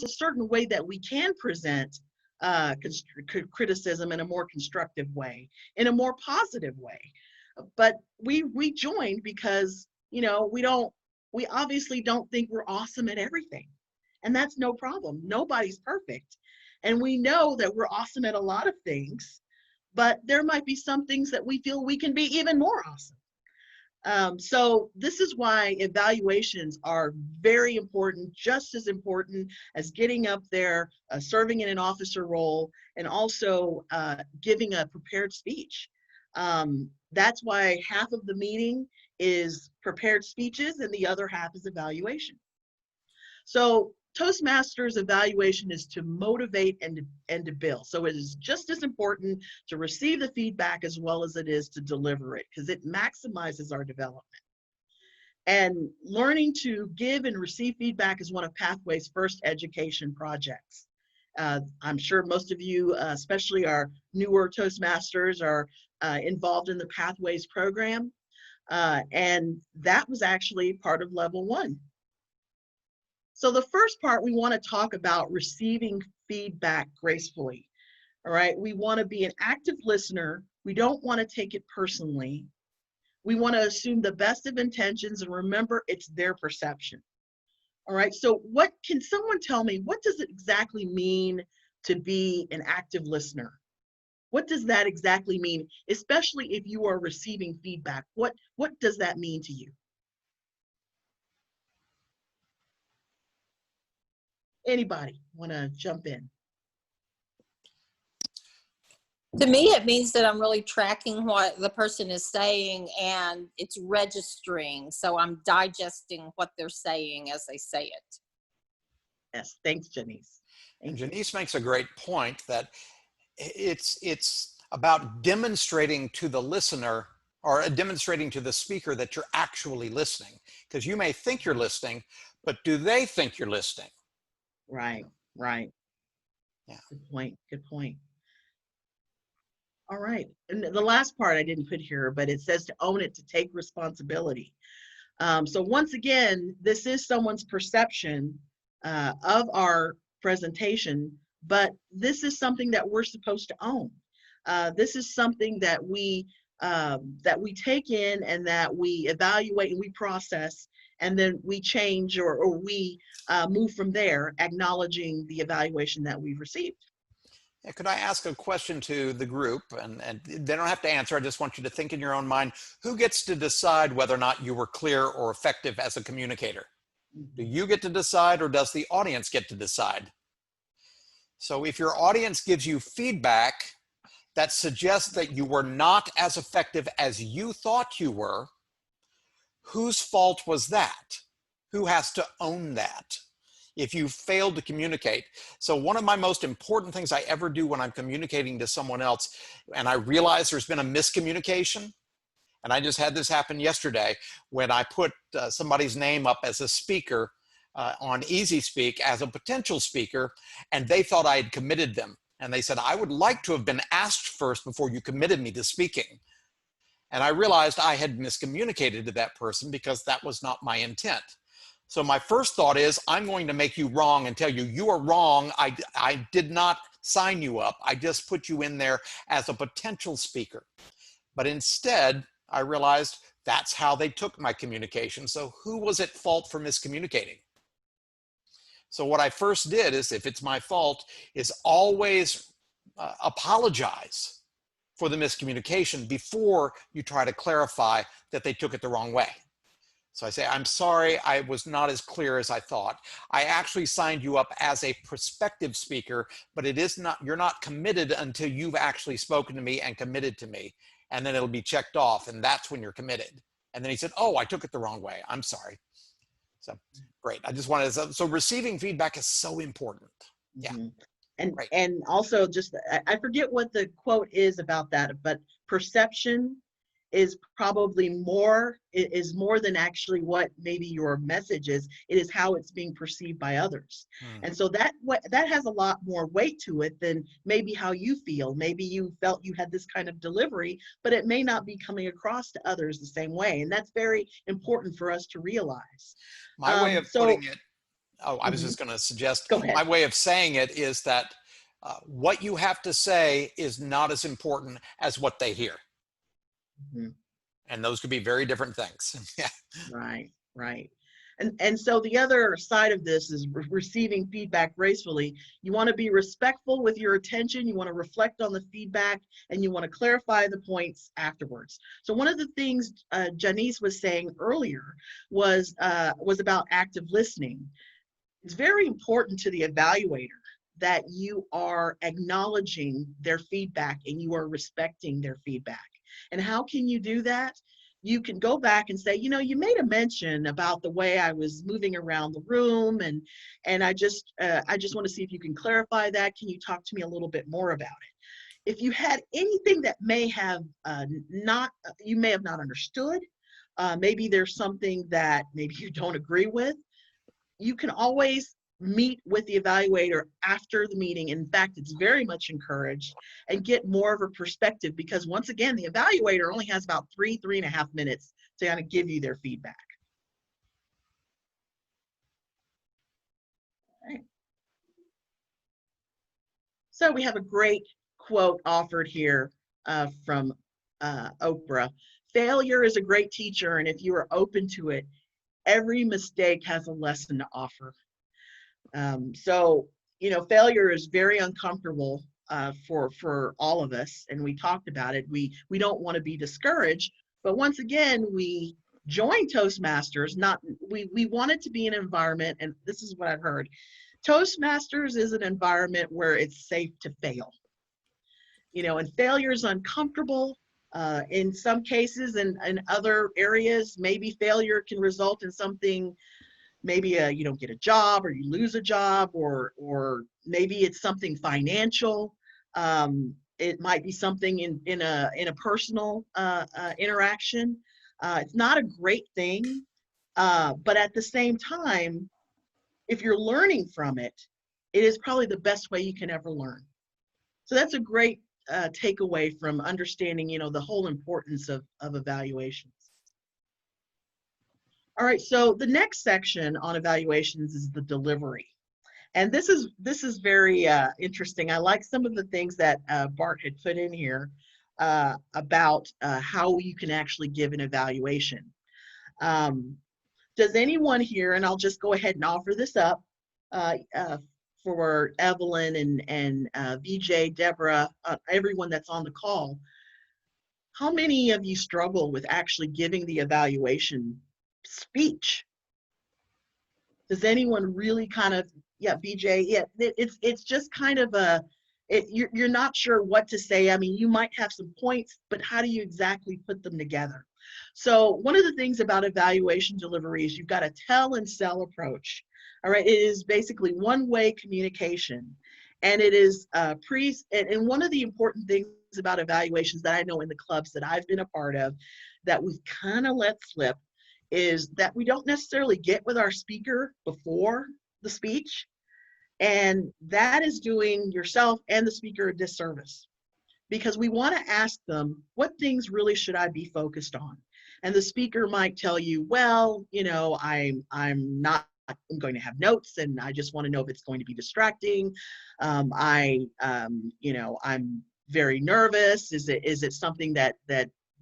a certain way that we can present criticism in a more constructive way, in a more positive way. But we joined because, you know, we obviously don't think we're awesome at everything. And that's no problem. Nobody's perfect. And we know that we're awesome at a lot of things, but there might be some things that we feel we can be even more awesome. So this is why evaluations are very important, just as important as getting up there, serving in an officer role, and also giving a prepared speech. That's why half of the meeting is prepared speeches and the other half is evaluation. So Toastmasters evaluation is to motivate and to build. So it is just as important to receive the feedback as well as it is to deliver it, because it maximizes our development. And learning to give and receive feedback is one of Pathway's first education projects. I'm sure most of you, especially our newer Toastmasters, are involved in the Pathways program. And that was actually part of level 1. So the first part, we want to talk about receiving feedback gracefully. All right, we want to be an active listener. We don't want to take it personally. We want to assume the best of intentions and remember it's their perception. All right, so what can someone tell me, what does it exactly mean to be an active listener? What does that exactly mean, especially if you are receiving feedback? What does that mean to you? Anybody want to jump in? To me, it means that I'm really tracking what the person is saying and it's registering. So I'm digesting what they're saying as they say it. Yes, thanks, Janice. And Janice makes a great point that it's about demonstrating to the listener or demonstrating to the speaker that you're actually listening. Because you may think you're listening, but do they think you're listening? Right, right. Yeah. Good point, good point. All right, and the last part I didn't put here, but it says to own it, to take responsibility. So once again, this is someone's perception of our presentation, but this is something that we're supposed to own. This is something that we take in and that we evaluate and we process, and then we change or we move from there, acknowledging the evaluation that we've received. Yeah, could I ask a question to the group? And they don't have to answer. I just want you to think in your own mind, who gets to decide whether or not you were clear or effective as a communicator? Do you get to decide, or does the audience get to decide? So if your audience gives you feedback that suggests that you were not as effective as you thought you were, whose fault was that? Who has to own that if you failed to communicate? So one of my most important things I ever do when I'm communicating to someone else, and I realize there's been a miscommunication, and I just had this happen yesterday when I put somebody's name up as a speaker on Easy Speak as a potential speaker, and they thought I had committed them. And they said, I would like to have been asked first before you committed me to speaking. And I realized I had miscommunicated to that person because that was not my intent. So my first thought is, I'm going to make you wrong and tell you, you are wrong. I did not sign you up. I just put you in there as a potential speaker. But instead, I realized that's how they took my communication. So who was at fault for miscommunicating? So what I first did is, if it's my fault, is always apologize for the miscommunication before you try to clarify that they took it the wrong way. So I say, I'm sorry, I was not as clear as I thought. I actually signed you up as a prospective speaker, but it is not, you're not committed until you've actually spoken to me and committed to me. And then it'll be checked off, and that's when you're committed. And then he said, oh, I took it the wrong way. I'm sorry. So great. I just wanted to, so receiving feedback is so important. Yeah. Mm-hmm. Right. And also just, I forget what the quote is about that, but perception is probably more than actually what maybe your message is. It is how it's being perceived by others. And so that has a lot more weight to it than maybe how you feel. Maybe you felt you had this kind of delivery, but it may not be coming across to others the same way. And that's very important for us to realize. My way of putting it Oh, I was just going to suggest Go ahead. my way of saying it is that what you have to say is not as important as what they hear. Mhm. And those could be very different things. Yeah. Right, right. And so the other side of this is receiving feedback gracefully. You want to be respectful with your attention. You want to reflect on the feedback, and you want to clarify the points afterwards. So one of the things Janice was saying earlier was about active listening. It's very important to the evaluator that you are acknowledging their feedback and you are respecting their feedback. And how can you do that? You can go back and say, you know, you made a mention about the way I was moving around the room, and I just want to see if you can clarify that. Can you talk to me a little bit more about it? If you had anything that may have you may have not understood, maybe there's something that maybe you don't agree with, you can always meet with the evaluator after the meeting. In fact, it's very much encouraged, and get more of a perspective, because once again, the evaluator only has about 3.5 minutes to kind of give you their feedback. Right. So we have a great quote offered here from Oprah. Failure is a great teacher, and if you are open to it, every mistake has a lesson to offer. So, you know, failure is very uncomfortable for all of us, and we talked about it. We don't want to be discouraged, but once again, we join Toastmasters. We want it to be an environment, and this is what I've heard. Toastmasters is an environment where it's safe to fail. You know, and failure is uncomfortable. In some cases, and in other areas, maybe failure can result in something. Maybe you don't get a job, or you lose a job, or maybe it's something financial. It might be something in a personal interaction. It's not a great thing, but at the same time, if you're learning from it, it is probably the best way you can ever learn. So that's a great takeaway from understanding, you know, the whole importance of evaluations. All right, so the next section on evaluations is the delivery. And this is very interesting. I like some of the things that Bart had put in here about how you can actually give an evaluation. Does anyone here, and I'll just go ahead and offer this up for Evelyn and VJ, Deborah, everyone that's on the call, how many of you struggle with actually giving the evaluation speech? Does anyone really kind of, yeah, BJ, yeah, it's just kind of you're not sure what to say. I mean, you might have some points, but how do you exactly put them together? So one of the things about evaluation delivery is you've got a tell and sell approach. All right, it is basically one-way communication, and it is and one of the important things about evaluations that I know in the clubs that I've been a part of that we've kind of let slip is that we don't necessarily get with our speaker before the speech, and that is doing yourself and the speaker a disservice, because we want to ask them, what things really should I be focused on? And the speaker might tell you, well, you know, I'm going to have notes, and I just want to know if it's going to be distracting. You know, I'm very nervous. Is it something that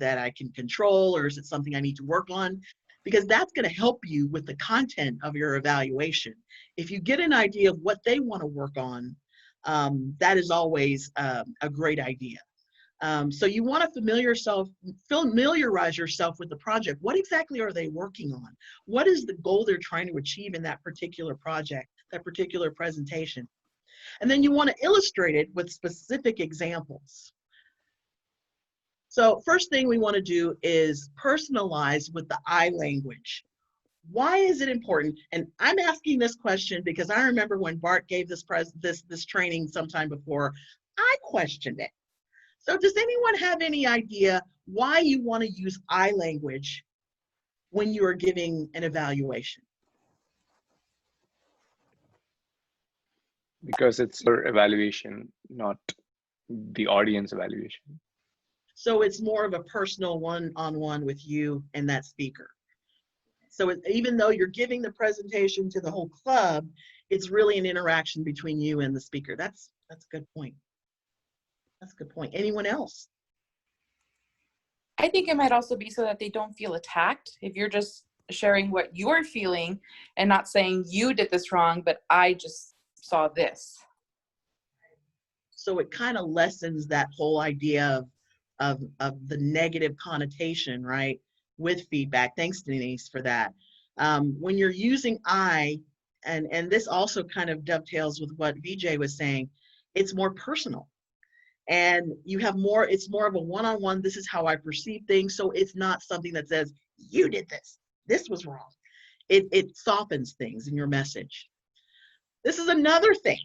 I can control, or is it something I need to work on? Because that's going to help you with the content of your evaluation. If you get an idea of what they want to work on, that is always a great idea. So you want to familiarize yourself with the project. What exactly are they working on? What is the goal they're trying to achieve in that particular project, that particular presentation? And then you want to illustrate it with specific examples. So first thing we want to do is personalize with the I language. Why is it important? And I'm asking this question because I remember when Bart gave this training sometime before, I questioned it. So does anyone have any idea why you want to use I language when you are giving an evaluation? Because it's your evaluation, not the audience evaluation. So it's more of a personal one-on-one with you and that speaker. So even though you're giving the presentation to the whole club, it's really an interaction between you and the speaker. That's a good point. That's a good point. Anyone else? I think it might also be so that they don't feel attacked. If you're just sharing what you're feeling and not saying you did this wrong, but I just saw this. So it kind of lessens that whole idea of the negative connotation, right, with feedback. Thanks, Denise, for that. When you're using I, and this also kind of dovetails with what VJ was saying, it's more personal. And you have more, it's more of a one-on-one, this is how I perceive things. So it's not something that says, you did this was wrong. It softens things in your message. This is another thing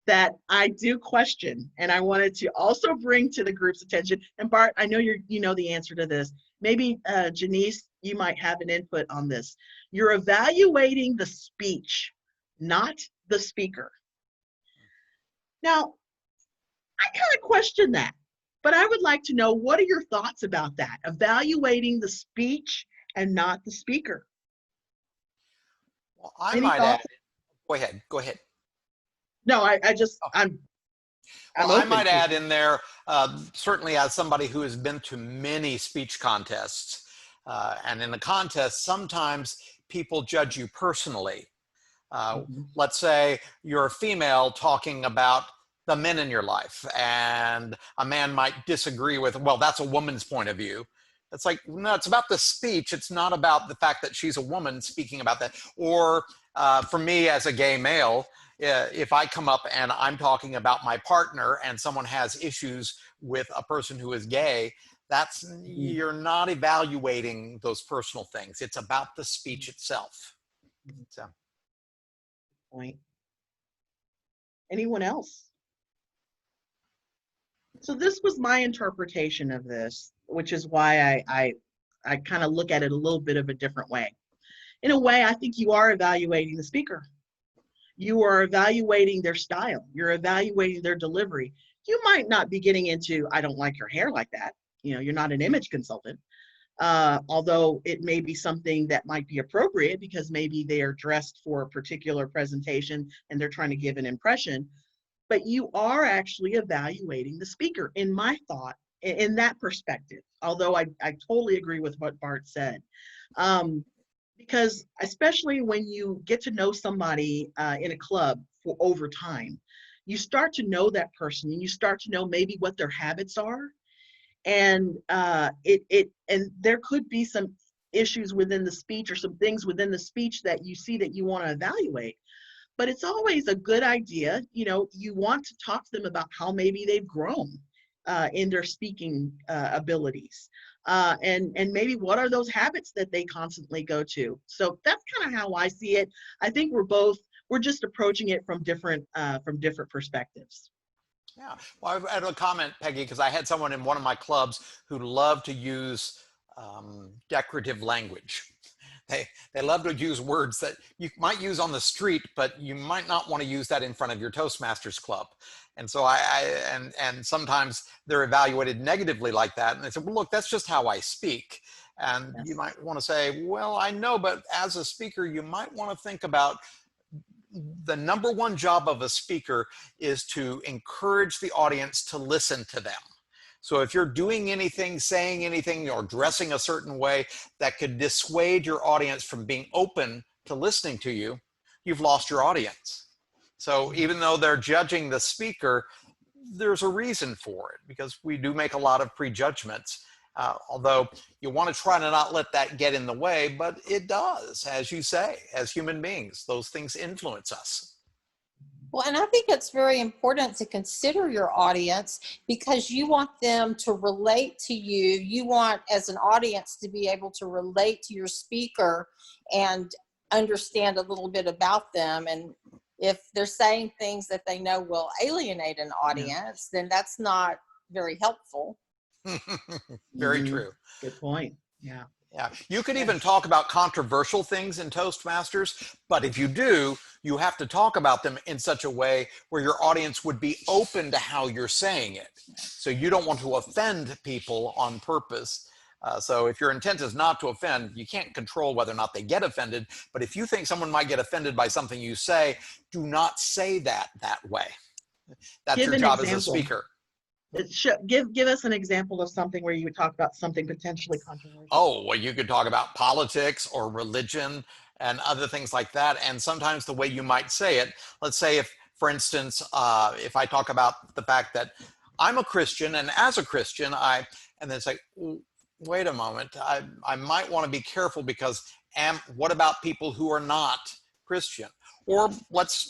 that I do question, and I wanted to also bring to the group's attention. And Bart, I know you know the answer to this. Maybe Janice, you might have an input on this. You're evaluating the speech, not the speaker. Now, I kind of question that, but I would like to know, what are your thoughts about that? Evaluating the speech and not the speaker. Well, I Any might thoughts? add, go ahead. No, I'm Well, I open might to add in there, certainly as somebody who has been to many speech contests, and in the contest, sometimes people judge you personally. Let's say you're a female talking about the men in your life, and a man might disagree with, well, that's a woman's point of view. It's like, no, it's about the speech. It's not about the fact that she's a woman speaking about that. Or for me as a gay male, if I come up and I'm talking about my partner and someone has issues with a person who is gay, that's, you're not evaluating those personal things. It's about the speech itself. So. point. Anyone else? So this was my interpretation of this, which is why I kind of look at it a little bit of a different way. In a way, I think you are evaluating the speaker. You are evaluating their style. You're evaluating their delivery. You might not be getting into, I don't like your hair like that. You know, you're not an image consultant. Although it may be something that might be appropriate because maybe they are dressed for a particular presentation and they're trying to give an impression. But you are actually evaluating the speaker, in my thought, in that perspective, although I totally agree with what Bart said. Because especially when you get to know somebody in a club for over time, you start to know that person and you start to know maybe what their habits are. And and there could be some issues within the speech or some things within the speech that you see that you want to evaluate. But it's always a good idea, you know, you want to talk to them about how maybe they've grown in their speaking abilities. And maybe what are those habits that they constantly go to. So that's kind of how I see it. I think we're just approaching it from different perspectives. Yeah, well, I had a comment, Peggy, because I had someone in one of my clubs who loved to use decorative language. They love to use words that you might use on the street, but you might not want to use that in front of your Toastmasters club. And so and sometimes they're evaluated negatively like that. And they say, well, look, that's just how I speak. And Yes. you might want to say, well, I know, but as a speaker, you might want to think about the number one job of a speaker is to encourage the audience to listen to them. So if you're doing anything, saying anything, or dressing a certain way that could dissuade your audience from being open to listening to you, you've lost your audience. So even though they're judging the speaker, there's a reason for it, because we do make a lot of prejudgments. Although you want to try to not let that get in the way, but it does, as you say, as human beings, those things influence us. Well, and I think it's very important to consider your audience, because you want them to relate to you. You want, as an audience, to be able to relate to your speaker and understand a little bit about them. And if they're saying things that they know will alienate an audience, then that's not very helpful. Very true. Good point. Yeah. Yeah, you could even talk about controversial things in Toastmasters, but if you do, you have to talk about them in such a way where your audience would be open to how you're saying it. So you don't want to offend people on purpose. So if your intent is not to offend, you can't control whether or not they get offended. But if you think someone might get offended by something you say, do not say that way. That's Give your an job as a example. speaker. Give us an example of something where you would talk about something potentially controversial. Oh, well, you could talk about politics or religion and other things like that. And sometimes the way you might say it, let's say if, for instance, if I talk about the fact that I'm a Christian, and as a Christian, and then say, wait a moment, I might want to be careful because what about people who are not Christian? Or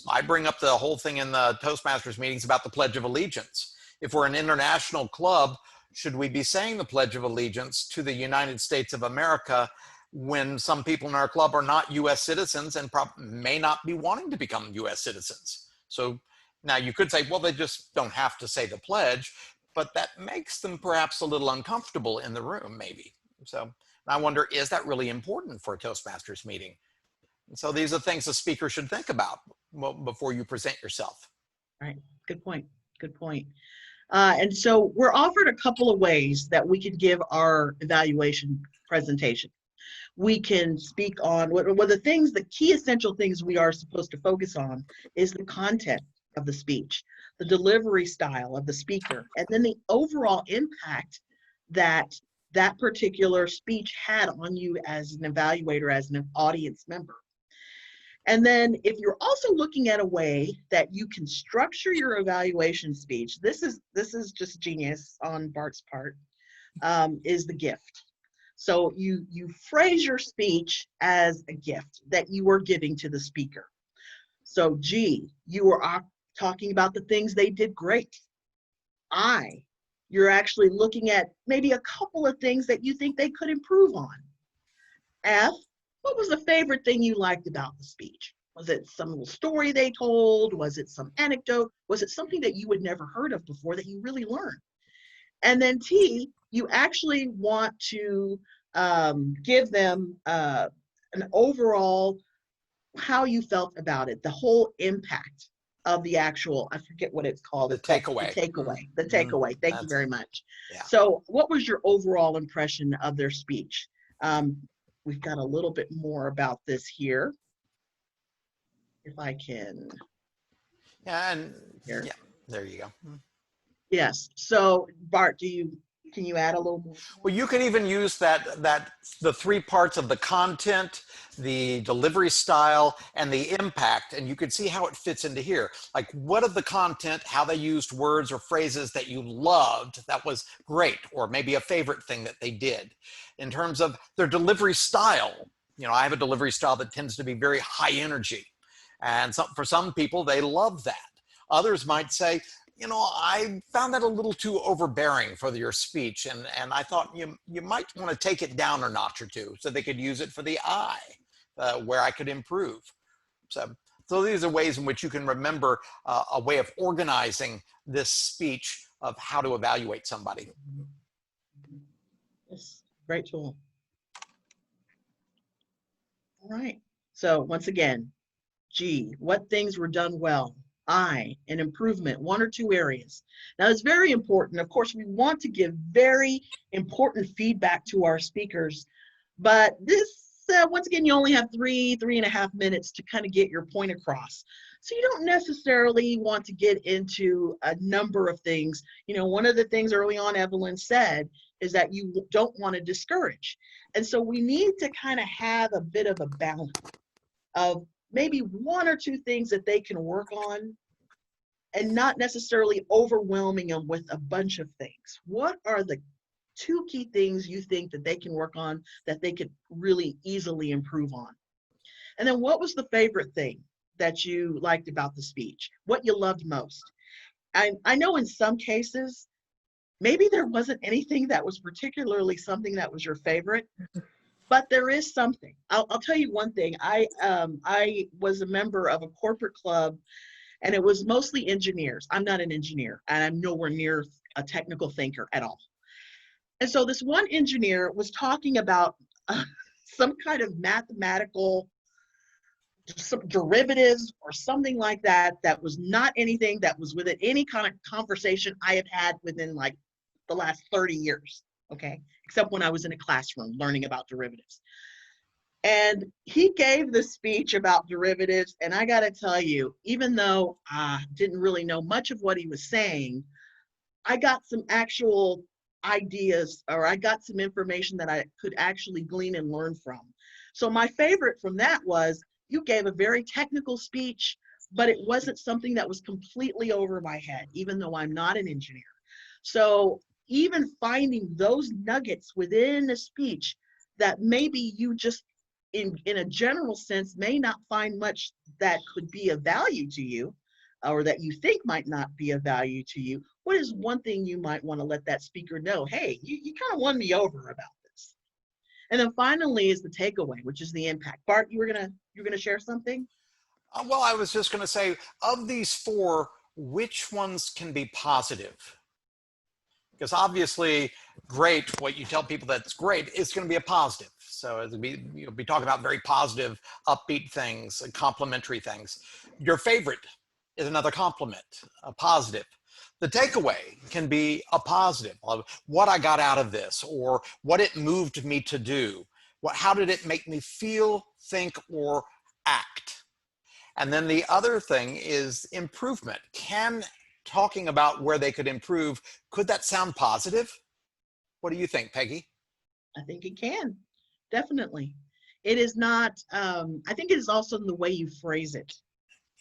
I bring up the whole thing in the Toastmasters meetings about the Pledge of Allegiance. If we're an international club, should we be saying the Pledge of Allegiance to the United States of America when some people in our club are not U.S. citizens and may not be wanting to become U.S. citizens? So now you could say, well, they just don't have to say the pledge, but that makes them perhaps a little uncomfortable in the room, maybe. So I wonder, is that really important for a Toastmasters meeting? And so these are things a speaker should think about before you present yourself. Right. Good point. Good point. And so we're offered a couple of ways that we could give our evaluation presentation. We can speak on what the key essential things we are supposed to focus on is the content of the speech, the delivery style of the speaker, and then the overall impact that that particular speech had on you as an evaluator, as an audience member. And then if you're also looking at a way that you can structure your evaluation speech, this is just genius on Bart's part, is the gift. So you phrase your speech as a gift that you are giving to the speaker. So G, you are talking about the things they did great. I, you're actually looking at maybe a couple of things that you think they could improve on. F, what was the favorite thing you liked about the speech? Was it some little story they told? Was it some anecdote? Was it something that you had never heard of before that you really learned? And then T, you actually want to give them an overall how you felt about it, the whole impact of the actual, I forget what it's called. The takeaway. The takeaway. Thank you very much. Yeah. So what was your overall impression of their speech? We've got a little bit more about this here. If I can. Yeah, and here. yeah, there you go. Yes. So Bart, can you add a little more? Well, you can even use the three parts of the content, the delivery style, and the impact, and you can see how it fits into here. Like, what of the content, how they used words or phrases that you loved, that was great, or maybe a favorite thing that they did. In terms of their delivery style, I have a delivery style that tends to be very high energy. And for some people, they love that. Others might say, I found that a little too overbearing for your speech, and I thought you might want to take it down a notch or two so they could use it for the I, where I could improve. So these are ways in which you can remember a way of organizing this speech of how to evaluate somebody. Yes, great tool. All right. So once again, G, what things were done well? I, an improvement, one or two areas. Now it's very important. Of course, we want to give very important feedback to our speakers, but this, once again, you only have 3.5 minutes to kind of get your point across. So you don't necessarily want to get into a number of things. One of the things early on Evelyn said is that you don't want to discourage. And so we need to kind of have a bit of a balance of maybe one or two things that they can work on and not necessarily overwhelming them with a bunch of things. What are the 2 key things you think that they can work on that they could really easily improve on? And then what was the favorite thing that you liked about the speech? What you loved most? I know in some cases, maybe there wasn't anything that was particularly something that was your favorite, but there is something. I'll tell you one thing. I was a member of a corporate club, and it was mostly engineers. I'm not an engineer, and I'm nowhere near a technical thinker at all. And so this one engineer was talking about some kind of mathematical, some derivatives or something like that, that was not anything that was within any kind of conversation I have had within like the last 30 years. okay, except when I was in a classroom learning about derivatives. And he gave the speech about derivatives, and I got to tell you, even though I didn't really know much of what he was saying, I got some actual ideas, or I got some information that I could actually glean and learn from. So my favorite from that was, you gave a very technical speech, but it wasn't something that was completely over my head, even though I'm not an engineer. So even finding those nuggets within a speech that maybe you just in a general sense may not find much that could be of value to you, or that you think might not be of value to you, what is one thing you might want to let that speaker know? Hey, you kind of won me over about this. And then finally is the takeaway, which is the impact. Bart, you're gonna share something? Well, I was just going to say, of these four, which ones can be positive? Because obviously, great, what you tell people that's great, is going to be a positive. So you'll be talking about very positive, upbeat things, complimentary things. Your favorite is another compliment, a positive. The takeaway can be a positive, what I got out of this, or what it moved me to do. How did it make me feel, think, or act? And then the other thing is improvement. Talking about where they could improve, could that sound positive? What do you think, Peggy? I think it can, definitely. It is not, I think it is also in the way you phrase it.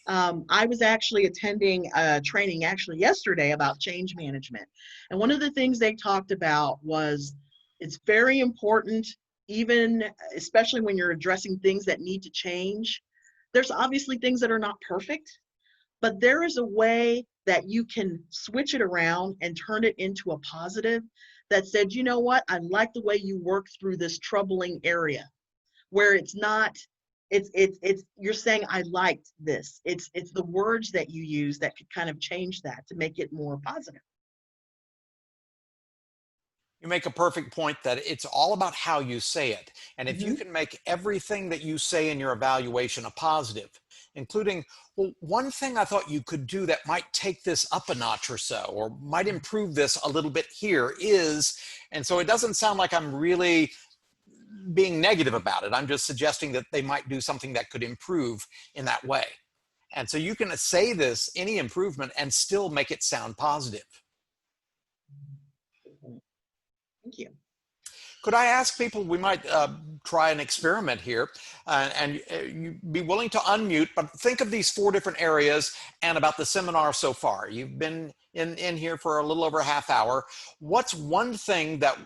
I was actually attending a training actually yesterday about change management. And one of the things they talked about was, it's very important, even especially when you're addressing things that need to change. There's obviously things that are not perfect, but there is a way that you can switch it around and turn it into a positive that said, you know what, I like the way you work through this troubling area, where it's not, it's you're saying I liked this. It's the words that you use that could kind of change that to make it more positive. You make a perfect point that it's all about how you say it. And if you can make everything that you say in your evaluation a positive, including, well, one thing I thought you could do that might take this up a notch or so, or might improve this a little bit here is, and so it doesn't sound like I'm really being negative about it. I'm just suggesting that they might do something that could improve in that way. And so you can say this, any improvement, and still make it sound positive. Thank you. Could I ask people, we might try an experiment here, and you be willing to unmute, but think of these four different areas and about the seminar so far. You've been in here for a little over a half hour. What's one thing that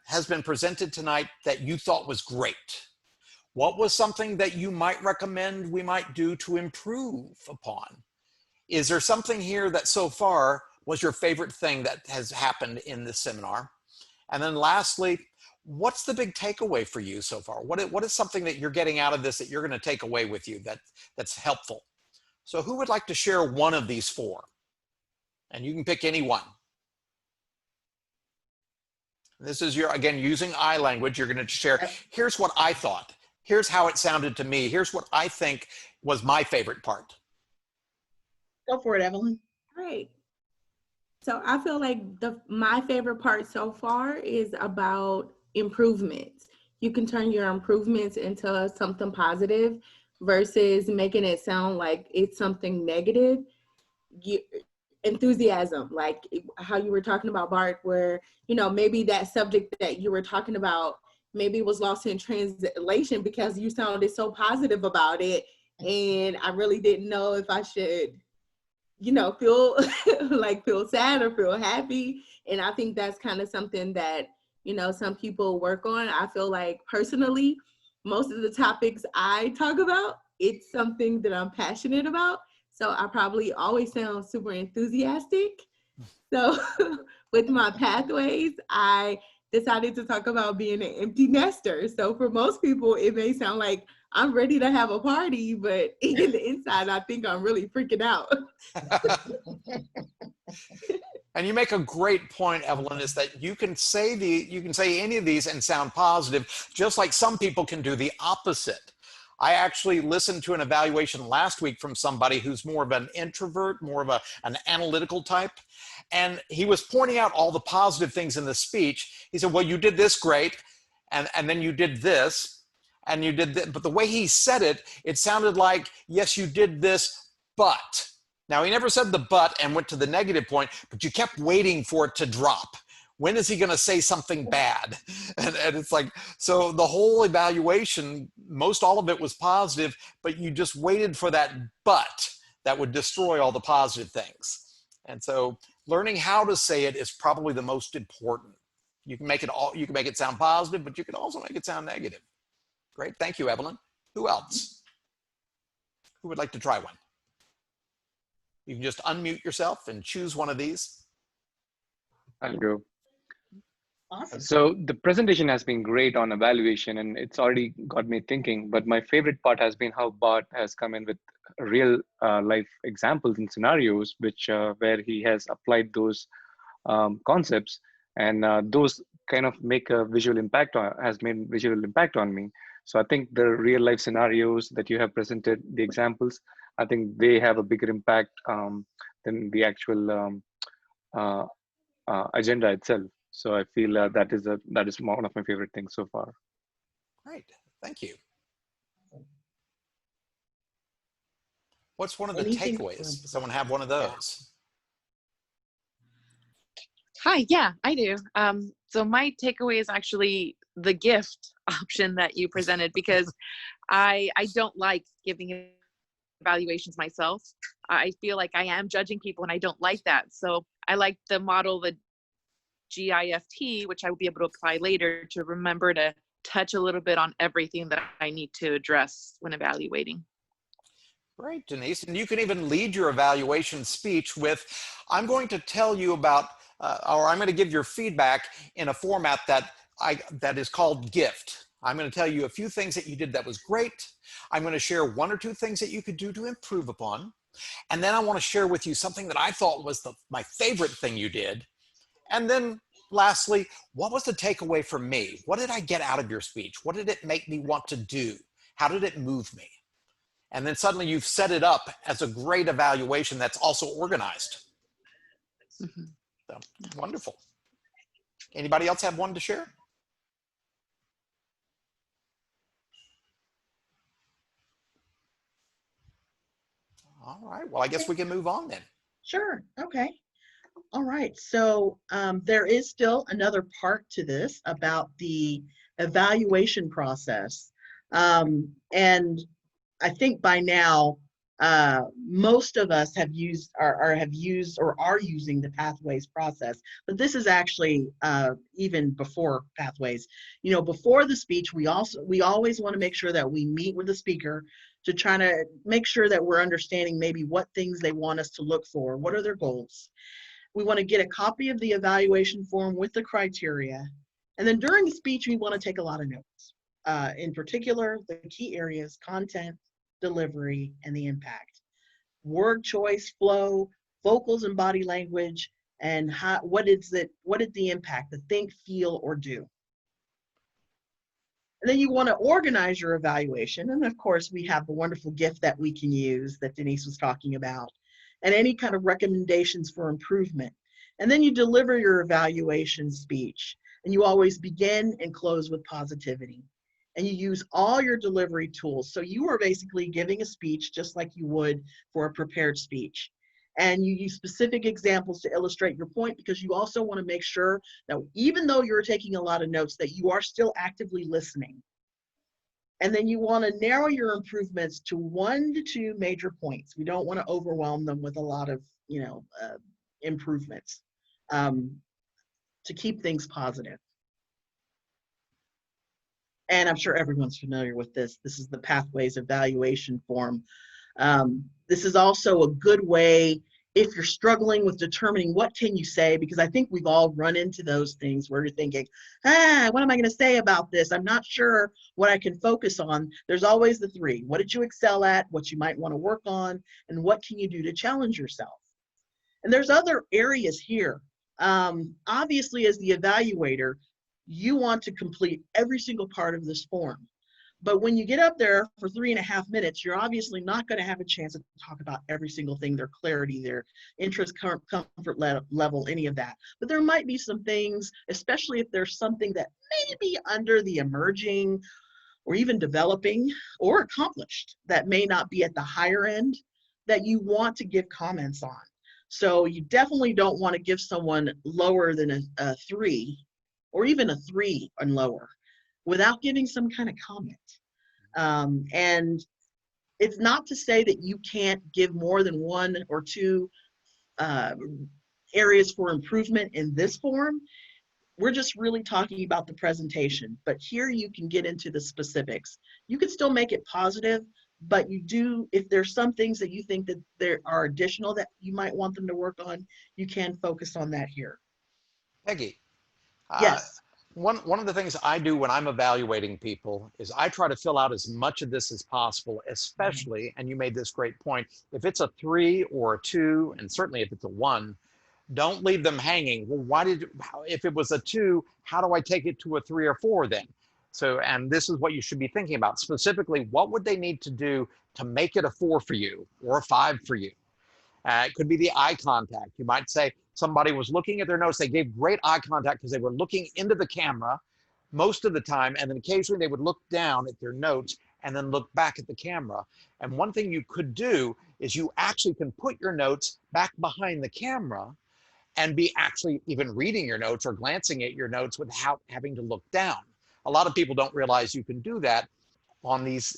has been presented tonight that you thought was great? What was something that you might recommend we might do to improve upon? Is there something here that so far was your favorite thing that has happened in this seminar? And then lastly, what's the big takeaway for you so far? What is something that you're getting out of this that you're going to take away with you that's helpful? So who would like to share one of these four? And you can pick any one. This is again, using I language, you're going to share, here's what I thought. Here's how it sounded to me. Here's what I think was my favorite part. Go for it, Evelyn. Great. So I feel like my favorite part so far is about improvements. You can turn your improvements into something positive versus making it sound like it's something negative. Enthusiasm, like how you were talking about, Bart, where, you know, maybe that subject that you were talking about maybe was lost in translation because you sounded so positive about it. And I really didn't know if I should, you know, feel feel sad or feel happy. And I think that's kind of something that, you know, some people work on. I feel like personally, most of the topics I talk about, it's something that I'm passionate about. So I probably always sound super enthusiastic. So with my pathways, I decided to talk about being an empty nester. So for most people, it may sound like I'm ready to have a party, but in the inside, I think I'm really freaking out. And you make a great point, Evelyn, is that you can say any of these and sound positive, just like some people can do the opposite. I actually listened to an evaluation last week from somebody who's more of an introvert, more of an analytical type. And he was pointing out all the positive things in the speech. He said, well, you did this great. And then you did this. And you did that. But the way he said it, it sounded like, yes, you did this, but. Now, he never said the but and went to the negative point, but you kept waiting for it to drop. When is he going to say something bad? And it's like, so the whole evaluation, most all of it was positive, but you just waited for that but that would destroy all the positive things. And so learning how to say it is probably the most important. You can make it sound positive, but you can also make it sound negative. Great. Thank you, Evelyn. Who else? Who would like to try one? You can just unmute yourself and choose one of these. I'll go. Awesome. So the presentation has been great on evaluation, and it's already got me thinking, but my favorite part has been how Bart has come in with real life examples and scenarios, which where he has applied those concepts, and those kind of make a visual impact has made visual impact on me. So I think the real life scenarios that you have presented, the examples, I think they have a bigger impact than the actual agenda itself. So I feel that is one of my favorite things so far. Great, thank you. What's one of the Anything takeaways? from- Someone have one of those? Hi, yeah, I do. So my takeaway is actually the gift option that you presented, because I don't like giving evaluations myself. I feel like I am judging people and I don't like that. So I like the model, the GIFT, which I will be able to apply later, to remember to touch a little bit on everything that I need to address when evaluating. Great, Denise. And you can even lead your evaluation speech with, I'm going to tell you about, or I'm going to give your feedback in a format that is called GIFT. I'm going to tell you a few things that you did that was great. I'm going to share one or two things that you could do to improve upon. And then I want to share with you something that I thought was my favorite thing you did. And then lastly, what was the takeaway for me? What did I get out of your speech? What did it make me want to do? How did it move me? And then suddenly you've set it up as a great evaluation that's also organized. Mm-hmm. So, wonderful. Anybody else have one to share? All right, well, I guess we can move on then. Sure. Okay. All right. So there is still another part to this about the evaluation process. And I think by now, most of us have used or are using the pathways process, but this is actually even before pathways. You know, before the speech, we always want to make sure that we meet with the speaker to try to make sure that we're understanding maybe what things they want us to look for, what are their goals. We want to get a copy of the evaluation form with the criteria, and then during the speech, we want to take a lot of notes. In particular, the key areas: content, delivery, and the impact. Word choice, flow, vocals and body language, and what did the impact, the think, feel, or do. And then you want to organize your evaluation. And of course, we have the wonderful gift that we can use that Denise was talking about, and any kind of recommendations for improvement. And then you deliver your evaluation speech. And you always begin and close with positivity. And you use all your delivery tools. So you are basically giving a speech just like you would for a prepared speech. And you use specific examples to illustrate your point, because you also want to make sure that even though you're taking a lot of notes, that you are still actively listening. And then you want to narrow your improvements to 1 to 2 major points. We don't want to overwhelm them with a lot of, improvements to keep things positive. And I'm sure everyone's familiar with this. This is the Pathways evaluation form. This is also a good way if you're struggling with determining what can you say, because I think we've all run into those things where you're thinking, what am I going to say about this? I'm not sure what I can focus on. There's always the 3. What did you excel at? What you might want to work on? And what can you do to challenge yourself? And there's other areas here. Obviously, as the evaluator, you want to complete every single part of this form. But when you get up there for 3.5 minutes, you're obviously not going to have a chance to talk about every single thing, their clarity, their interest, comfort level, any of that. But there might be some things, especially if there's something that may be under the emerging or even developing or accomplished that may not be at the higher end, that you want to give comments on. So you definitely don't want to give someone lower than a 3 or even a 3 and lower without giving some kind of comment. And it's not to say that you can't give more than 1 or 2 areas for improvement in this form. We're just really talking about the presentation, but here you can get into the specifics. You can still make it positive, but you do, if there's some things that you think that there are additional that you might want them to work on, you can focus on that here. Peggy, Yes. one of the things I do when I'm evaluating people is I try to fill out as much of this as possible, especially, and you made this great point, if it's a 3 or a 2, and certainly if it's a 1, don't leave them hanging. Well, if it was a 2, how do I take it to a 3 or 4 then? So, and this is what you should be thinking about. Specifically, what would they need to do to make it a 4 for you or a 5 for you? It could be the eye contact. You might say somebody was looking at their notes. They gave great eye contact because they were looking into the camera most of the time. And then occasionally they would look down at their notes and then look back at the camera. And one thing you could do is you actually can put your notes back behind the camera and be actually even reading your notes or glancing at your notes without having to look down. A lot of people don't realize you can do that on these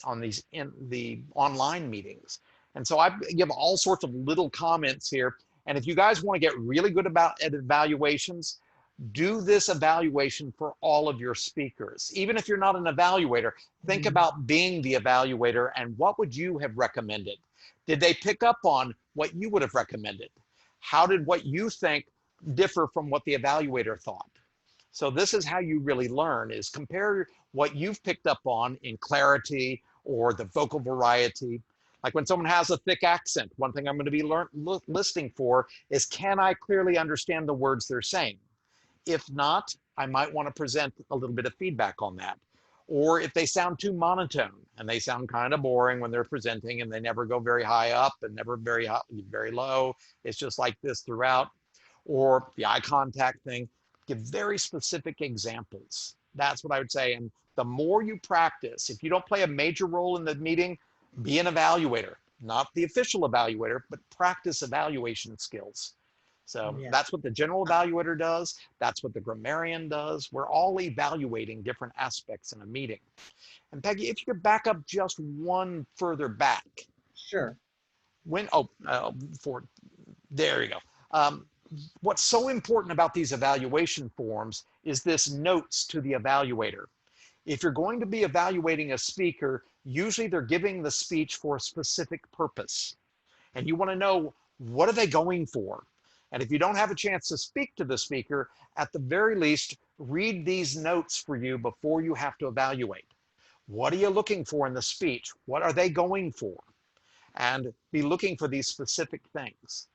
in the online meetings. And so I give all sorts of little comments here. And if you guys want to get really good at evaluations, do this evaluation for all of your speakers. Even if you're not an evaluator, think about being the evaluator and what would you have recommended? Did they pick up on what you would have recommended? How did what you think differ from what the evaluator thought? So this is how you really learn, is compare what you've picked up on in clarity or the vocal variety. Like when someone has a thick accent, one thing I'm going to be listening for is, can I clearly understand the words they're saying? If not, I might want to present a little bit of feedback on that. Or if they sound too monotone and they sound kind of boring when they're presenting and they never go very high up and never very low, it's just like this throughout. Or the eye contact thing, give very specific examples. That's what I would say. And the more you practice, if you don't play a major role in the meeting, be an evaluator, not the official evaluator, but practice evaluation skills. So that's what the general evaluator does. That's what the grammarian does. We're all evaluating different aspects in a meeting. And Peggy, if you could back up just one further back. Sure. There you go. What's so important about these evaluation forms is this notes to the evaluator. If you're going to be evaluating a speaker, usually they're giving the speech for a specific purpose. And you want to know, what are they going for? And if you don't have a chance to speak to the speaker, at the very least, read these notes for you before you have to evaluate. What are you looking for in the speech? What are they going for? And be looking for these specific things.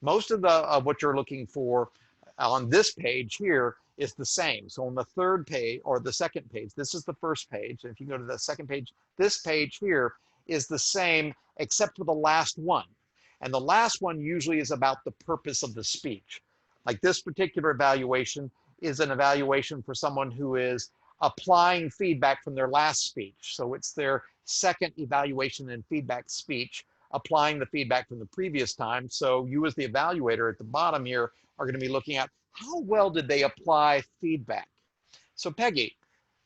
Most of what you're looking for on this page here is the same. So on the third page or the second page, this is the first page. And if you go to the second page, this page here is the same except for the last one. And the last one usually is about the purpose of the speech. Like this particular evaluation is an evaluation for someone who is applying feedback from their last speech. So it's their second evaluation and feedback speech, applying the feedback from the previous time. So you as the evaluator at the bottom here are going to be looking at how well did they apply feedback. So Peggy,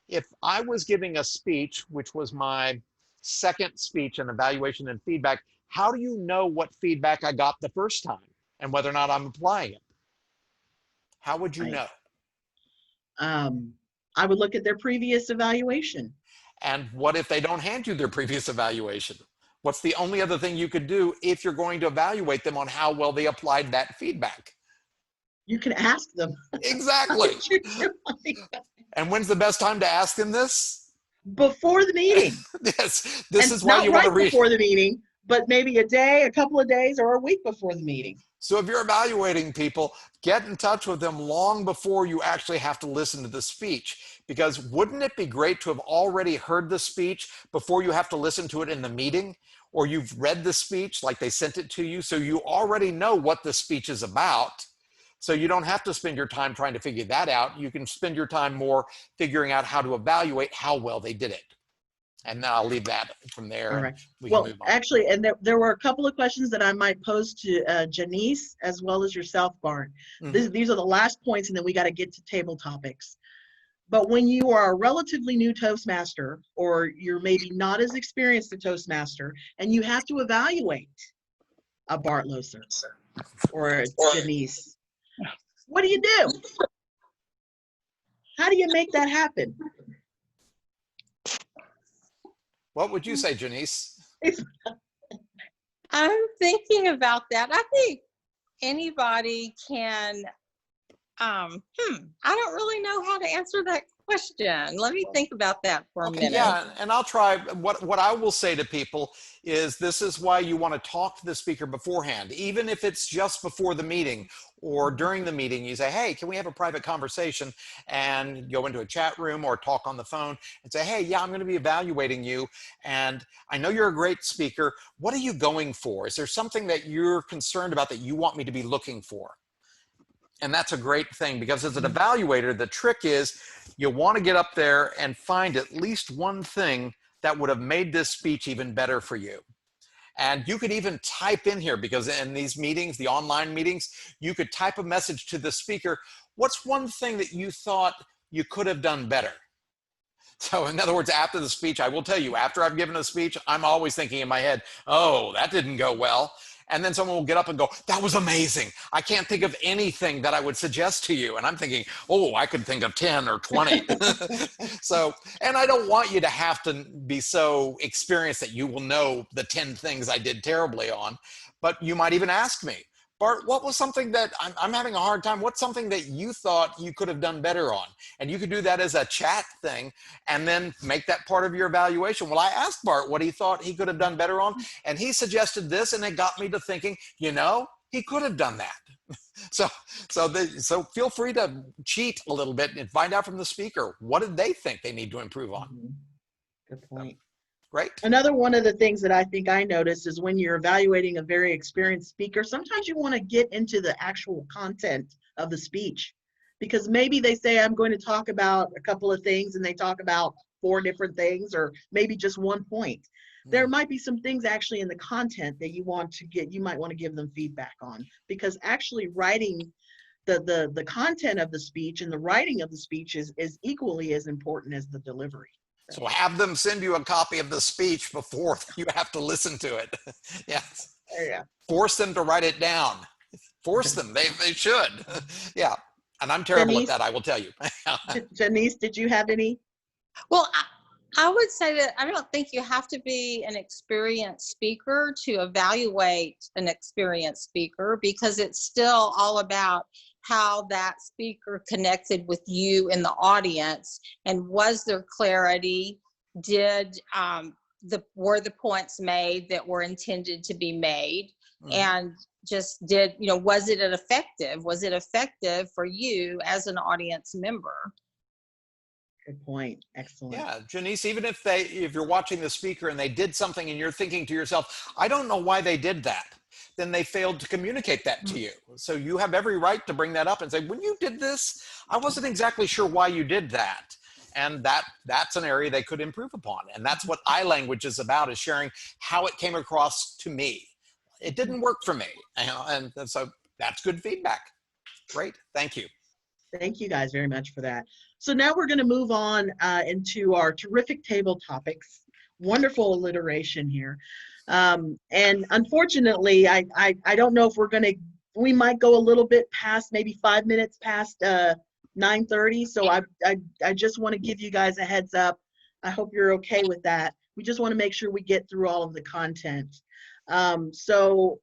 if I was giving a speech, which was my second speech and evaluation and feedback, how do you know what feedback I got the first time and whether or not I'm applying it? How would you know? I would look at their previous evaluation. And what if they don't hand you their previous evaluation? What's the only other thing you could do if you're going to evaluate them on how well they applied that feedback? You can ask them. Exactly. And when's the best time to ask them this? Before the meeting. Yes, this is why you want to read. Before the meeting, but maybe a day, a couple of days, or a week before the meeting. So if you're evaluating people, get in touch with them long before you actually have to listen to the speech. Because wouldn't it be great to have already heard the speech before you have to listen to it in the meeting? Or you've read the speech like they sent it to you, so you already know what the speech is about. So you don't have to spend your time trying to figure that out. You can spend your time more figuring out how to evaluate how well they did it. And then I'll leave that from there. All And right. we can Well, move on. actually, and there were a couple of questions that I might pose to Janice as well as yourself, Bart. These are the last points, and then we got to get to table topics. But when you are a relatively new Toastmaster, or you're maybe not as experienced a Toastmaster, and you have to evaluate a Bart Loser or a Janice, what do you do? How do you make that happen? What would you say, Janice? I'm thinking about that. I think anybody can, I don't really know how to answer that question. Let me think about that for a minute. Yeah, and I'll try. What I will say to people is this is why you want to talk to the speaker beforehand, even if it's just before the meeting or during the meeting. You say, hey, can we have a private conversation? And go into a chat room or talk on the phone and say, hey, yeah, I'm going to be evaluating you. And I know you're a great speaker. What are you going for? Is there something that you're concerned about that you want me to be looking for? And that's a great thing, because as an evaluator, the trick is you want to get up there and find at least one thing that would have made this speech even better for you. And you could even type in here, because in these meetings, the online meetings, you could type a message to the speaker. What's one thing that you thought you could have done better? So in other words, after the speech, I will tell you, after I've given a speech, I'm always thinking in my head, oh, that didn't go well. And then someone will get up and go, that was amazing. I can't think of anything that I would suggest to you. And I'm thinking, oh, I could think of 10 or 20. So, and I don't want you to have to be so experienced that you will know the 10 things I did terribly on. But you might even ask me, Bart, what was something that I'm having a hard time? What's something that you thought you could have done better on? And you could do that as a chat thing and then make that part of your evaluation. Well, I asked Bart what he thought he could have done better on, and he suggested this, and it got me to thinking, you know, he could have done that. So feel free to cheat a little bit and find out from the speaker, what did they think they need to improve on? Good point. Great. Another one of the things that I think I noticed is when you're evaluating a very experienced speaker, sometimes you want to get into the actual content of the speech, because maybe they say, I'm going to talk about a couple of things, and they talk about 4 different things, or maybe just one point. There might be some things actually in the content that you might want to give them feedback on, because actually writing the content of the speech and the writing of the speech is equally as important as the delivery. So have them send you a copy of the speech before you have to listen to it. Yes. Yeah. Force them to write it down. Force them. They should. Yeah. And I'm terrible Janice? at that, I will tell you. Janice, did you have any? Well, I would say that I don't think you have to be an experienced speaker to evaluate an experienced speaker, because it's still all about how that speaker connected with you in the audience, and was there clarity? Were the points made that were intended to be made? And just was it effective? Was it effective for you as an audience member? Good point. Excellent. Yeah, Janice, even if you're watching the speaker and they did something and you're thinking to yourself, I don't know why they did that, then they failed to communicate that to you. So you have every right to bring that up and say, when you did this, I wasn't exactly sure why you did that. And that's an area they could improve upon. And that's what iLanguage is about, is sharing how it came across to me. It didn't work for me. And so that's good feedback. Great. Thank you. Thank you guys very much for that. So now we're going to move on into our terrific table topics. Wonderful alliteration here. And unfortunately, I don't know if we might go a little bit past, maybe 5 minutes past 9:30. So I just want to give you guys a heads up. I hope you're okay with that. We just want to make sure we get through all of the content. So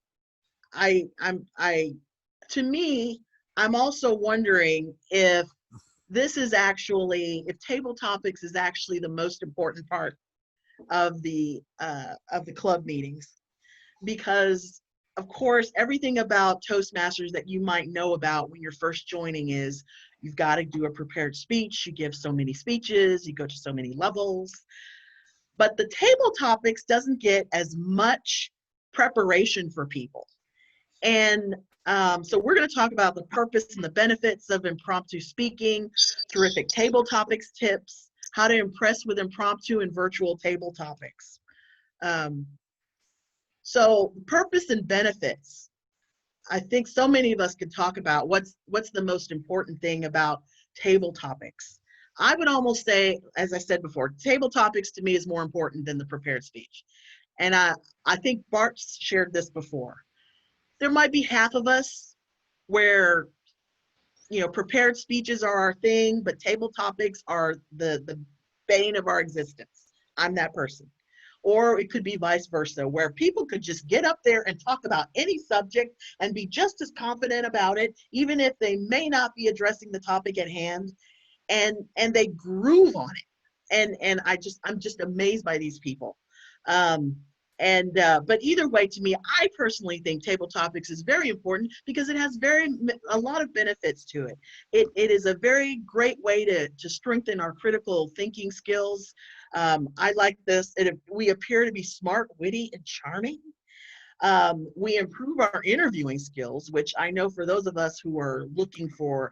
to me, I'm also wondering if table topics is actually the most important part of the club meetings, because of course, everything about Toastmasters that you might know about when you're first joining is you've got to do a prepared speech. You give so many speeches, you go to so many levels. But the table topics doesn't get as much preparation for people. And so we're going to talk about the purpose and the benefits of impromptu speaking, terrific table topics tips, how to impress with impromptu and virtual table topics. So purpose and benefits. I think so many of us could talk about what's the most important thing about table topics. I would almost say, as I said before, table topics to me is more important than the prepared speech. And I think Bart shared this before. There might be half of us where, you know, prepared speeches are our thing, but table topics are the bane of our existence. I'm that person. Or it could be vice versa, where people could just get up there and talk about any subject and be just as confident about it, even if they may not be addressing the topic at hand, and they groove on it. And I'm just amazed by these people. But either way, to me, I personally think table topics is very important because it has a lot of benefits to it. It is a very great way to strengthen our critical thinking skills. I like this. We appear to be smart, witty, and charming. We improve our interviewing skills, which I know for those of us who are looking for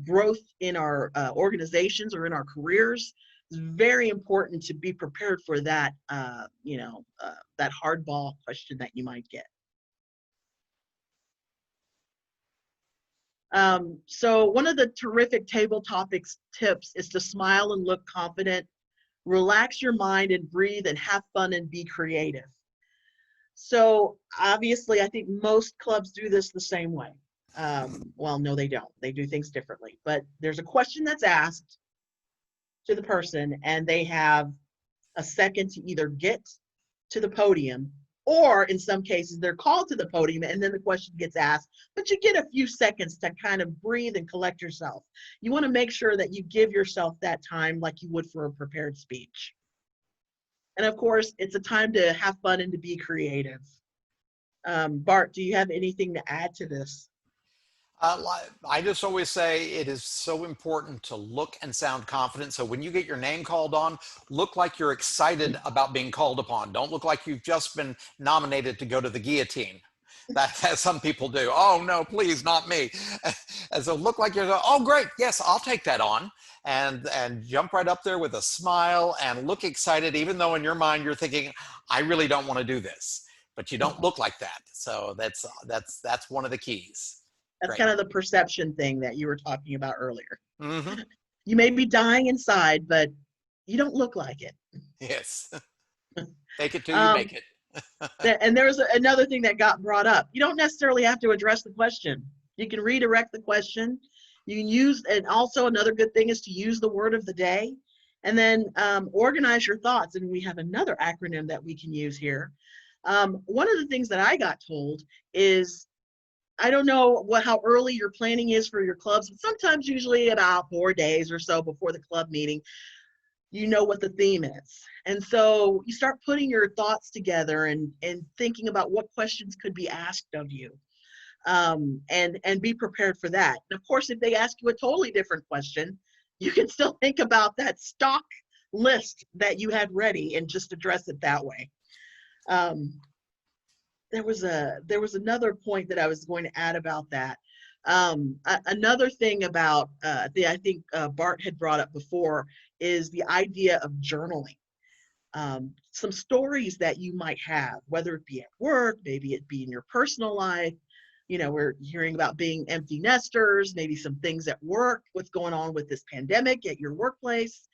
growth in our organizations or in our careers, it's very important to be prepared for that, that hardball question that you might get. So one of the terrific table topics tips is to smile and look confident, relax your mind and breathe and have fun and be creative. So obviously, I think most clubs do this the same way. Well, no, they don't. They do things differently. But there's a question that's asked to the person, and they have a second to either get to the podium, or in some cases, they're called to the podium, and then the question gets asked. But you get a few seconds to kind of breathe and collect yourself. You want to make sure that you give yourself that time like you would for a prepared speech. And of course, it's a time to have fun and to be creative. Bart, do you have anything to add to this? I just always say it is so important to look and sound confident. So when you get your name called on, look like you're excited about being called upon. Don't look like you've just been nominated to go to the guillotine. That some people do. Oh no, please, not me. And so look like you're, oh great, yes, I'll take that on. And jump right up there with a smile and look excited, even though in your mind you're thinking, I really don't want to do this. But you don't look like that. So that's one of the keys. That's Great. kind of the perception thing that you were talking about earlier. Mm-hmm. You may be dying inside, but you don't look like it. Yes. Fake it till you make it. And there was another thing that got brought up. You don't necessarily have to address the question. You can redirect the question. You can use, and also another good thing is to use the word of the day, and then organize your thoughts. And we have another acronym that we can use here. One of the things that I got told is, I don't know how early your planning is for your clubs, but sometimes usually about 4 days or so before the club meeting, you know what the theme is. And so you start putting your thoughts together and thinking about what questions could be asked of you, and be prepared for that. And of course, if they ask you a totally different question, you can still think about that stock list that you had ready and just address it that way. There was another point that I was going to add about that. Another thing about I think Bart had brought up before is the idea of journaling. Some stories that you might have, whether it be at work, maybe it be in your personal life. You know, we're hearing about being empty nesters, maybe some things at work, what's going on with this pandemic at your workplace,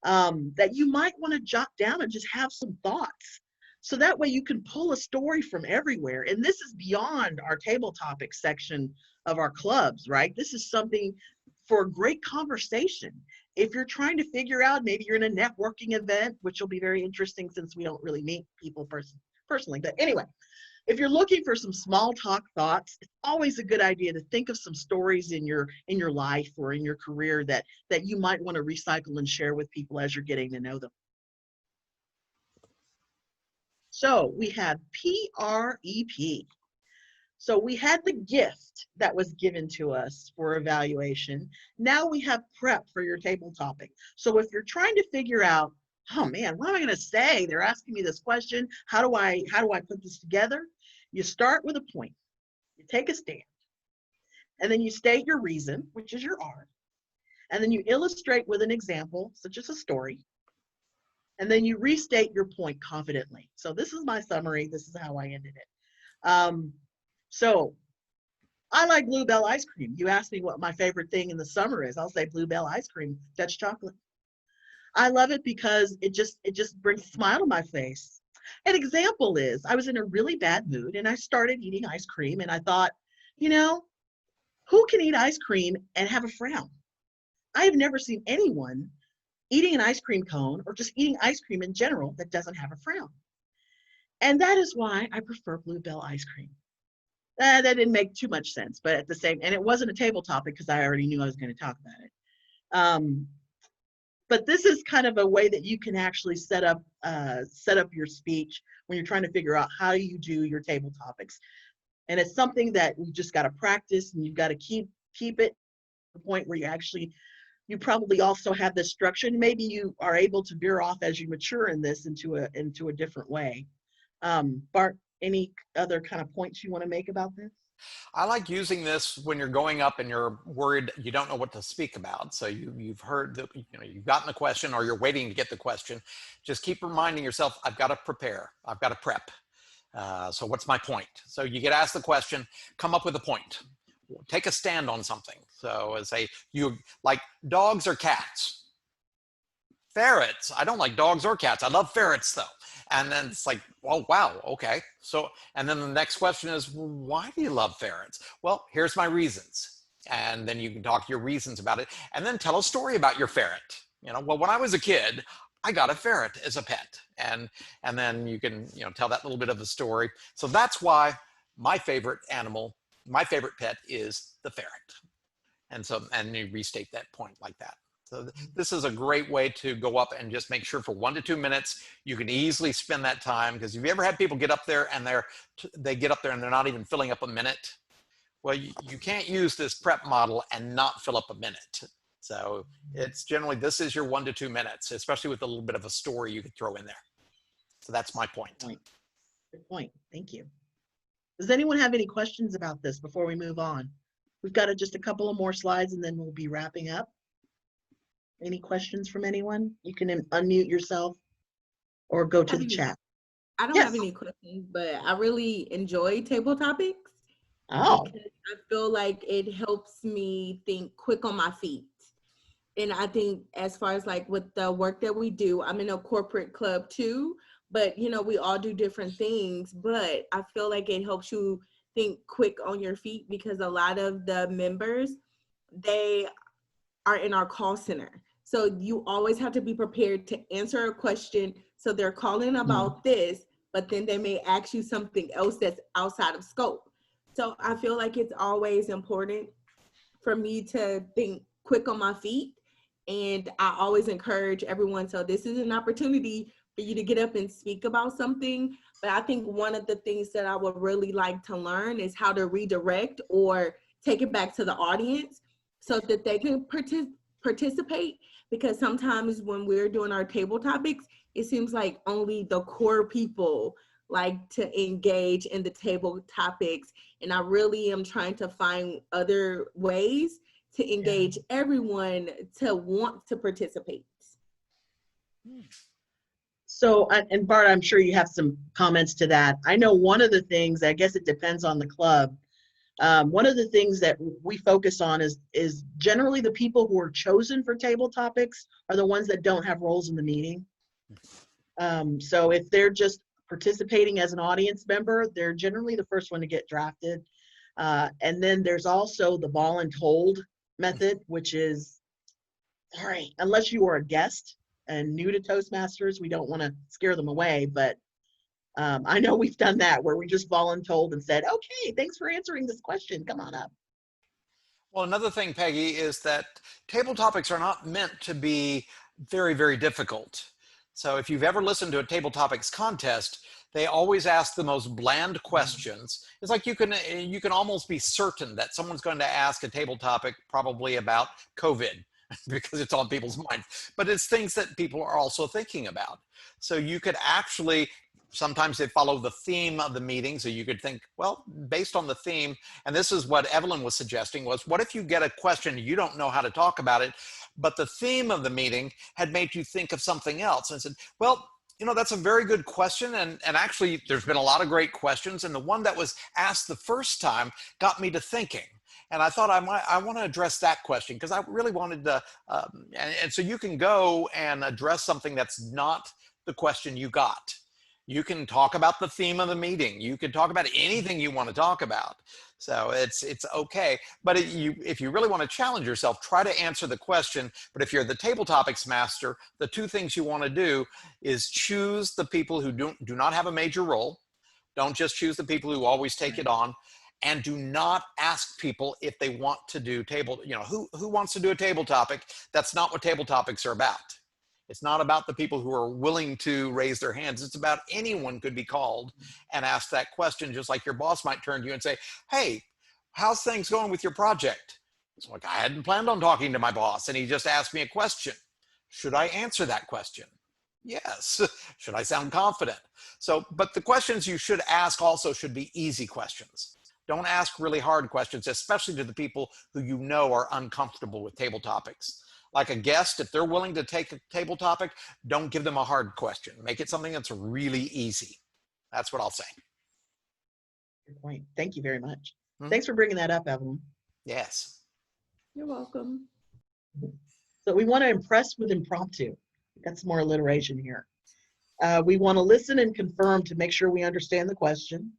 that you might want to jot down and just have some thoughts. So that way you can pull a story from everywhere. And this is beyond our table topics section of our clubs, right? This is something for a great conversation. If you're trying to figure out, maybe you're in a networking event, which will be very interesting since we don't really meet people personally. But anyway, if you're looking for some small talk thoughts, it's always a good idea to think of some stories in your life or in your career that you might want to recycle and share with people as you're getting to know them. So we have PREP. So we had the gift that was given to us for evaluation. Now we have prep for your table topic. So if you're trying to figure out, oh man, what am I going to say? They're asking me this question. How do I put this together? You start with a point. You take a stand. And then you state your reason, which is your R. And then you illustrate with an example, such as a story. And then you restate your point confidently. So this is my summary. This is how I ended it. So I like Bluebell ice cream. You asked me what my favorite thing in the summer is. I'll say Bluebell ice cream, Dutch chocolate. I love it because it just brings a smile to my face. An example is I was in a really bad mood and I started eating ice cream and I thought, you know, who can eat ice cream and have a frown? I have never seen anyone eating an ice cream cone or just eating ice cream in general that doesn't have a frown. And that is why I prefer Bluebell ice cream. That didn't make too much sense, but at the same, and it wasn't a table topic because I already knew I was going to talk about it. But this is kind of a way that you can actually set up your speech when you're trying to figure out how you do your table topics. And it's something that you just got to practice and you've got to keep it to the point where you probably also have this structure and maybe you are able to veer off as you mature in this into a different way. Bart, any other kind of points you want to make about this? I like using this when you're going up and you're worried you don't know what to speak about. So you've heard that, you've gotten the question or you're waiting to get the question. Just keep reminding yourself, I've got to prepare. I've got to prep. So what's my point? So you get asked the question, come up with a point. Take a stand on something. So say you like dogs or cats? Ferrets. I don't like dogs or cats. I love ferrets though. And then it's like, oh, wow, okay. So, and then the next question is, well, why do you love ferrets? Well, here's my reasons. And then you can talk your reasons about it. And then tell a story about your ferret. Well, when I was a kid, I got a ferret as a pet. And then you can, tell that little bit of the story. So that's why my favorite animal, my favorite pet is the ferret. And you restate that point like that. So this is a great way to go up and just make sure for 1 to 2 minutes, you can easily spend that time. Because have you ever had people get up there and they get up there and they're not even filling up a minute? Well, you can't use this prep model and not fill up a minute. So it's generally, this is your 1 to 2 minutes, especially with a little bit of a story you could throw in there. So that's my point. Good point. Thank you. Does anyone have any questions about this before we move on? We've got just a couple of more slides and then we'll be wrapping up. Any questions from anyone? You can unmute yourself or go to the chat. I don't have any questions, but I really enjoy table topics. Oh. Because I feel like it helps me think quick on my feet. And I think as far as like with the work that we do, I'm in a corporate club too, but we all do different things, but I feel like it helps you think quick on your feet because a lot of the members, they are in our call center. So you always have to be prepared to answer a question. So they're calling about this, but then they may ask you something else that's outside of scope. So I feel like it's always important for me to think quick on my feet. And I always encourage everyone. So this is an opportunity for you to get up and speak about something. But I think one of the things that I would really like to learn is how to redirect or take it back to the audience so that they can participate. Because sometimes when we're doing our table topics, it seems like only the core people like to engage in the table topics. And I really am trying to find other ways to engage everyone to want to participate. So, and Bart, I'm sure you have some comments to that. I know one of the things, I guess it depends on the club. One of the things that we focus on is generally the people who are chosen for table topics are the ones that don't have roles in the meeting. So if they're just participating as an audience member, they're generally the first one to get drafted. And then there's also the voluntold method, which is, all right, unless you are a guest and new to Toastmasters, we don't want to scare them away, but I know we've done that where we just voluntold and said, okay, thanks for answering this question. Come on up. Well, another thing, Peggy, is that table topics are not meant to be very, very difficult. So if you've ever listened to a table topics contest, they always ask the most bland questions. It's like you can almost be certain that someone's going to ask a table topic probably about COVID because it's on people's minds. But it's things that people are also thinking about. So you could actually, sometimes they follow the theme of the meeting. So you could think, well, based on the theme, and this is what Evelyn was suggesting, was what if you get a question, you don't know how to talk about it, but the theme of the meeting had made you think of something else. And I said, well, you know, that's a very good question. And actually, there's been a lot of great questions. And the one that was asked the first time got me to thinking. And I thought I want to address that question because I really wanted to. And so you can go and address something that's not the question you got. You can talk about the theme of the meeting. You can talk about anything you want to talk about. So it's okay. But if you really want to challenge yourself, try to answer the question. But if you're the table topics master, the two things you want to do is choose the people who do not have a major role. Don't just choose the people who always take it on. And do not ask people if they want to do who wants to do a table topic. That's not what table topics are about. It's not about the people who are willing to raise their hands. It's about anyone could be called and ask that question, just like your boss might turn to you and say, hey, how's things going with your project? It's like, I hadn't planned on talking to my boss, and he just asked me a question. Should I answer that question? Yes. Should I sound confident? So, but the questions you should ask also should be easy questions. Don't ask really hard questions, especially to the people who you know are uncomfortable with table topics. Like a guest, if they're willing to take a table topic, don't give them a hard question. Make it something that's really easy. That's what I'll say. Good point. Thank you very much. Hmm? Thanks for bringing that up, Evelyn. Yes. You're welcome. So we want to impress with impromptu. Got some more alliteration here. We want to listen and confirm to make sure we understand the question.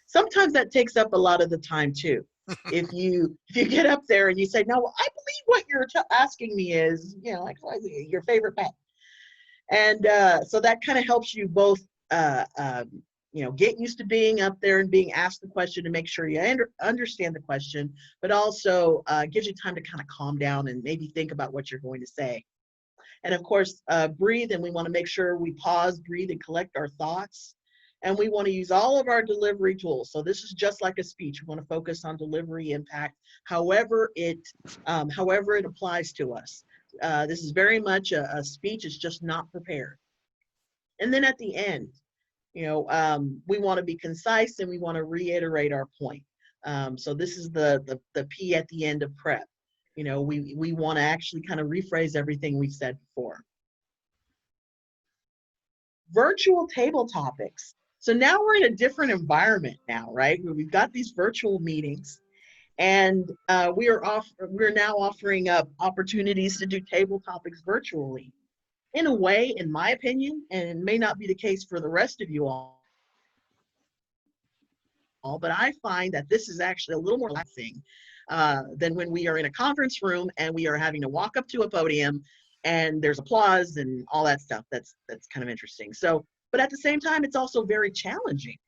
Sometimes that takes up a lot of the time too. If you get up there and you say, no, I believe what you're asking me is, like your favorite pet. And so that kind of helps you both, get used to being up there and being asked the question to make sure you understand the question, but also gives you time to kind of calm down and maybe think about what you're going to say. And of course, breathe, and we want to make sure we pause, breathe, and collect our thoughts. And we want to use all of our delivery tools. So this is just like a speech. We want to focus on delivery impact, however it applies to us. This is very much a speech. It's just not prepared. And then at the end, we want to be concise and we want to reiterate our point. So this is the P at the end of prep. We want to actually kind of rephrase everything we've said before. Virtual table topics. So now we're in a different environment now, right? We've got these virtual meetings, and we're now offering up opportunities to do table topics virtually. In a way, in my opinion, and it may not be the case for the rest of you all, but I find that this is actually a little more relaxing than when we are in a conference room and we are having to walk up to a podium and there's applause and all that stuff. That's kind of interesting. So, but at the same time, it's also very challenging.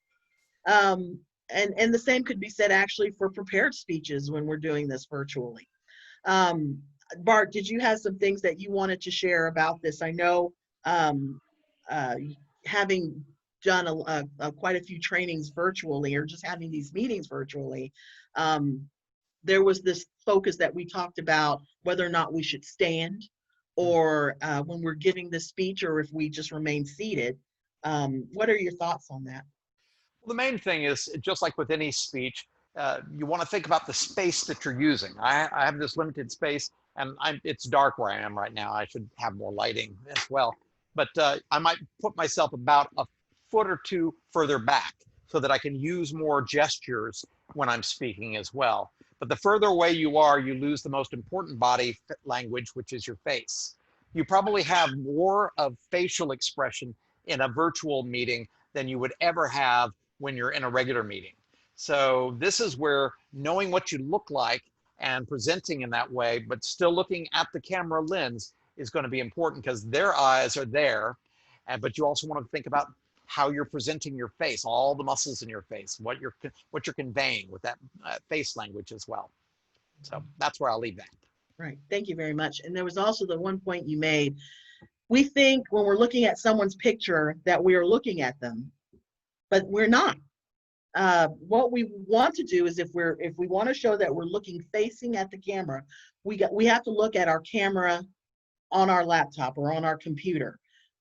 And the same could be said actually for prepared speeches when we're doing this virtually. Bart, did you have some things that you wanted to share about this? I know having done quite a few trainings virtually or just having these meetings virtually, there was this focus that we talked about whether or not we should stand or when we're giving this speech or if we just remain seated. What are your thoughts on that? Well, the main thing is, just like with any speech, you want to think about the space that you're using. I have this limited space, and it's dark where I am right now. I should have more lighting as well. But I might put myself about a foot or two further back so that I can use more gestures when I'm speaking as well. But the further away you are, you lose the most important body language, which is your face. You probably have more of facial expression in a virtual meeting than you would ever have when you're in a regular meeting. So this is where knowing what you look like and presenting in that way, but still looking at the camera lens is going to be important because their eyes are there. But you also want to think about how you're presenting your face, all the muscles in your face, what you're conveying with that face language as well. So that's where I'll leave that. Right. Thank you very much. And there was also the one point you made we think when we're looking at someone's picture that we are looking at them, but we're not. What we want to do is if we want to show that we're looking facing at the camera, we have to look at our camera on our laptop or on our computer.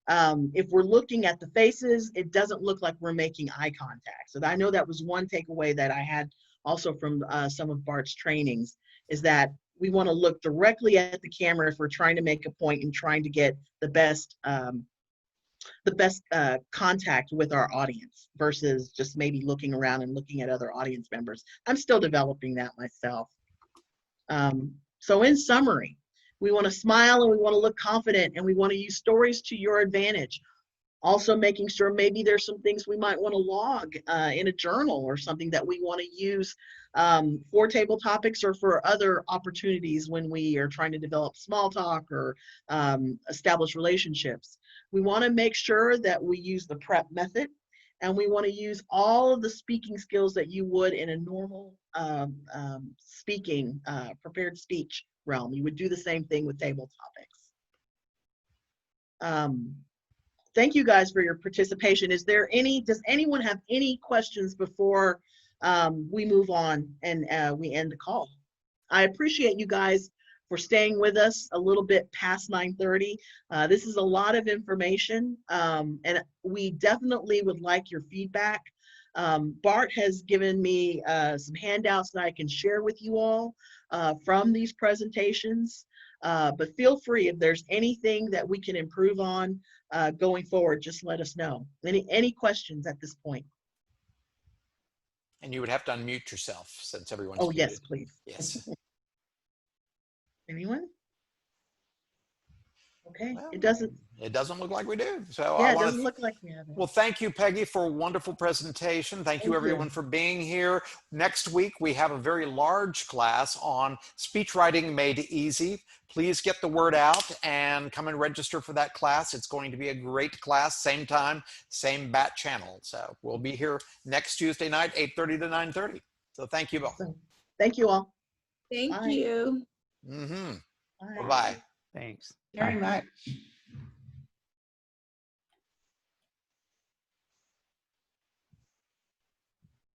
If we're looking at the faces, it doesn't look like we're making eye contact. So I know that was one takeaway that I had also from some of Bart's trainings, is that we want to look directly at the camera if we're trying to make a point and trying to get the best contact with our audience versus just maybe looking around and looking at other audience members. I'm still developing that myself. So in summary, we want to smile and we want to look confident and we want to use stories to your advantage. Also making sure maybe there's some things we might want to log in a journal or something that we want to use for table topics or for other opportunities when we are trying to develop small talk or establish relationships. We want to make sure that we use the prep method, and we want to use all of the speaking skills that you would in a normal speaking, prepared speech realm. You would do the same thing with table topics. Thank you guys for your participation. Does anyone have any questions before we move on and we end the call? I appreciate you guys for staying with us a little bit past 9:30. This is a lot of information, and we definitely would like your feedback. Bart has given me some handouts that I can share with you all from these presentations, but feel free if there's anything that we can improve on going forward, just let us know. Any questions at this point? And you would have to unmute yourself since everyone's Oh, muted. yes, please. Yes. Anyone? Okay, Well, it doesn't look like we do. So yeah, I it want doesn't to look like we have it. well, thank you, Peggy, for a wonderful presentation. Thank you, everyone, for being here. Next week, we have a very large class on speech writing made easy. Please get the word out and come and register for that class. It's going to be a great class, same time, same bat channel. So we'll be here next Tuesday night, 8:30 to 9:30. So thank you both. So, thank you all. Thank Bye. you. Mm-hmm. Bye. Bye-bye. Thanks. Very much.